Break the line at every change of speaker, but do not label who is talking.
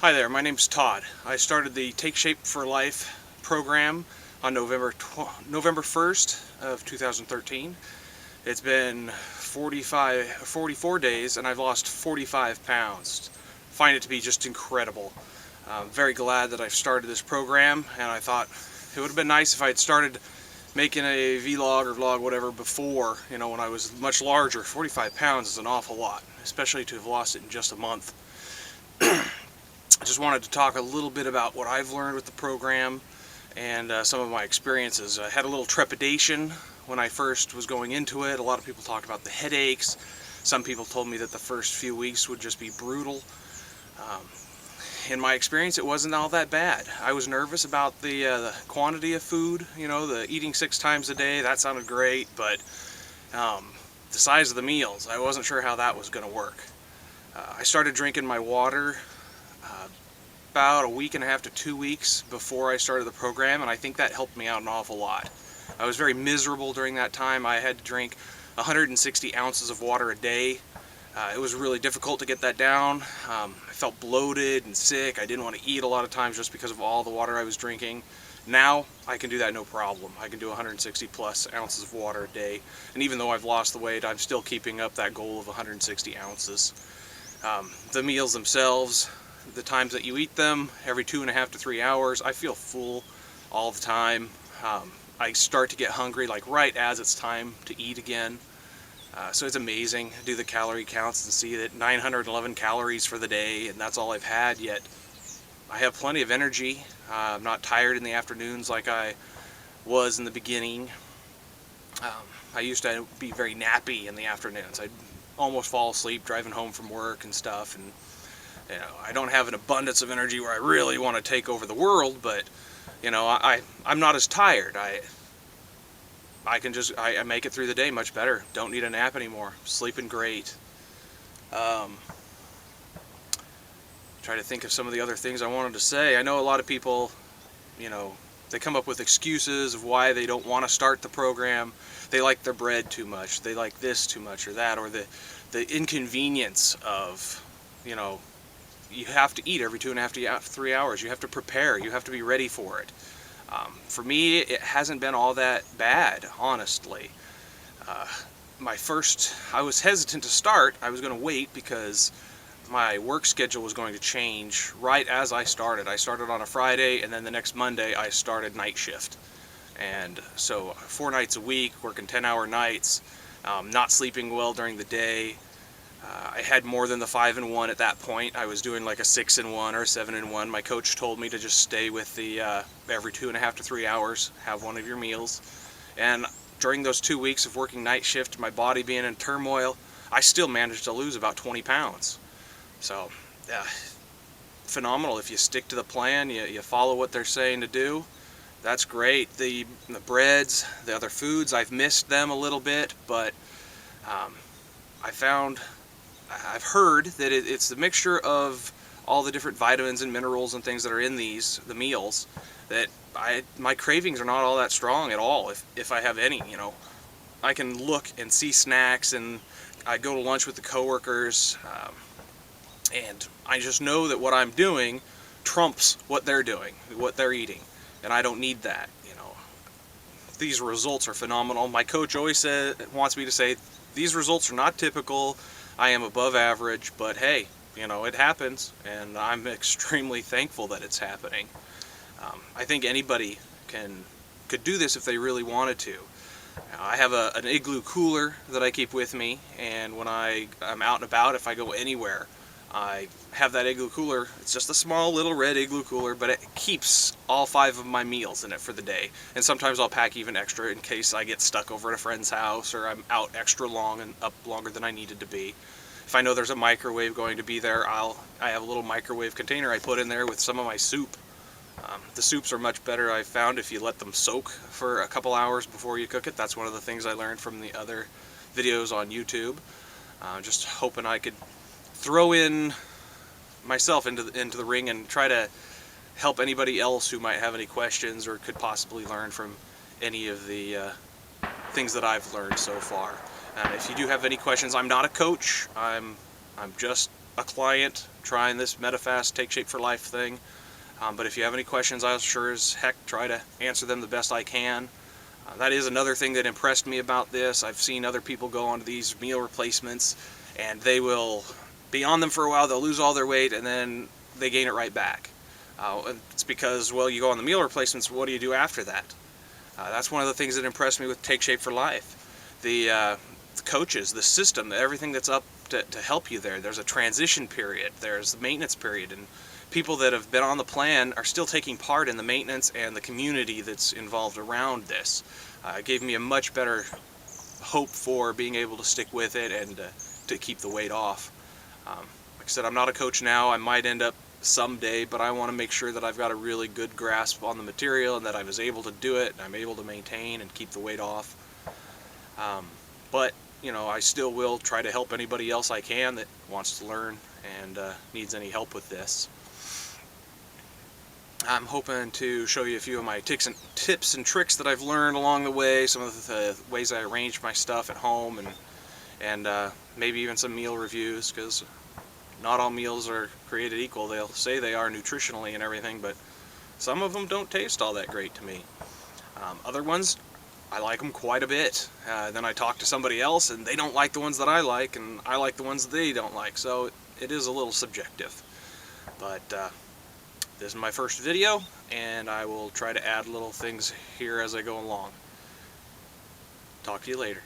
Hi there, my name's Todd. I started the Take Shape for Life program on November 1st of 2013. It's been 44 days and I've lost 45 pounds. Find it to be just incredible. I'm very glad that I've started this program, and I thought it would have been nice if I had started making a vlog or vlog, whatever, before, when I was much larger. 45 pounds is an awful lot, especially to have lost it in just a month. I just wanted to talk a little bit about what I've learned with the program and some of my experiences. I had a little trepidation when I first was going into it. A lot of people talked about the headaches. Some people told me that the first few weeks would just be brutal. In my experience, it wasn't all that bad. I was nervous about the quantity of food, the eating 6 times a day. That sounded great, but the size of the meals, I wasn't sure how that was going to work. I started drinking my water about a week and a half to 2 weeks before I started the program, and I think that helped me out an awful lot. I was very miserable during that time. I had to drink 160 ounces of water a day. It was really difficult to get that down. I felt bloated and sick. I didn't want to eat a lot of times just because of all the water I was drinking. Now I can do that no problem. I can do 160 plus ounces of water a day, and even though I've lost the weight, I'm still keeping up that goal of 160 ounces. The meals themselves, the times that you eat them, every 2.5 to 3 hours, I feel full all the time. I start to get hungry like right as it's time to eat again. So it's amazing. I do the calorie counts and see that 911 calories for the day, and that's all I've had, yet I have plenty of energy. I'm not tired in the afternoons like I was in the beginning. I used to be very nappy in the afternoons. I'd almost fall asleep driving home from work and stuff, and I don't have an abundance of energy where I really want to take over the world, but I'm not as tired. I make it through the day much better. Don't need a nap anymore. Sleeping great. Try to think of some of the other things I wanted to say. I know a lot of people, they come up with excuses of why they don't want to start the program. They like their bread too much. They like this too much or that, or the inconvenience of, you have to eat every 2.5 to 3 hours. You have to prepare. You have to be ready for it. For me, it hasn't been all that bad, honestly. I was hesitant to start. I was going to wait because my work schedule was going to change right as I started. I started on a Friday, and then the next Monday I started night shift. And so 4 nights a week, working 10-hour nights, not sleeping well during the day. I had more than the 5-in-1 at that point. I was doing like a 6-in-1 or a 7-in-1. My coach told me to just stay with the every 2.5 to 3 hours, have one of your meals. And during those 2 weeks of working night shift, my body being in turmoil, I still managed to lose about 20 pounds. So, phenomenal. If you stick to the plan, you follow what they're saying to do, that's great. The breads, the other foods, I've missed them a little bit, but I've heard that it's the mixture of all the different vitamins and minerals and things that are in the meals, that my cravings are not all that strong at all, if I have any. I can look and see snacks, and I go to lunch with the coworkers, and I just know that what I'm doing trumps what they're doing, what they're eating, and I don't need that. These results are phenomenal. My coach always wants me to say, these results are not typical. I am above average, but hey, it happens, and I'm extremely thankful that it's happening. I think anybody could do this if they really wanted to. I have an igloo cooler that I keep with me, and when I'm out and about, if I go anywhere, I have that igloo cooler. It's just a small little red igloo cooler, but it keeps all 5 of my meals in it for the day. And sometimes I'll pack even extra in case I get stuck over at a friend's house, or I'm out extra long and up longer than I needed to be. If I know there's a microwave going to be there, I have a little microwave container I put in there with some of my soup. The soups are much better, I've found, if you let them soak for a couple hours before you cook it. That's one of the things I learned from the other videos on YouTube. Just hoping I could throw in myself into the ring and try to help anybody else who might have any questions or could possibly learn from any of the things that I've learned so far. If you do have any questions, I'm not a coach. I'm just a client trying this Medifast Take Shape for Life thing. But if you have any questions, I'll sure as heck try to answer them the best I can. That is another thing that impressed me about this. I've seen other people go onto these meal replacements, and they will be on them for a while, they'll lose all their weight, and then they gain it right back. It's because, well, you go on the meal replacements, what do you do after that? That's one of the things that impressed me with Take Shape for Life. The coaches, the system, everything that's up to help you there. There's a transition period, there's the maintenance period, and people that have been on the plan are still taking part in the maintenance and the community that's involved around this. It gave me a much better hope for being able to stick with it and to keep the weight off. Like I said, I'm not a coach now. I might end up someday, but I want to make sure that I've got a really good grasp on the material and that I was able to do it and I'm able to maintain and keep the weight off. But you know, I still will try to help anybody else I can that wants to learn and needs any help with this. I'm hoping to show you a few of my tips and tricks that I've learned along the way, some of the ways I arrange my stuff at home, and maybe even some meal reviews, because not all meals are created equal. They'll say they are nutritionally and everything, but some of them don't taste all that great to me. Other ones, I like them quite a bit. Then I talk to somebody else and they don't like the ones that I like, and I like the ones that they don't like, so it is a little subjective. But this is my first video, and I will try to add little things here as I go along. Talk to you later.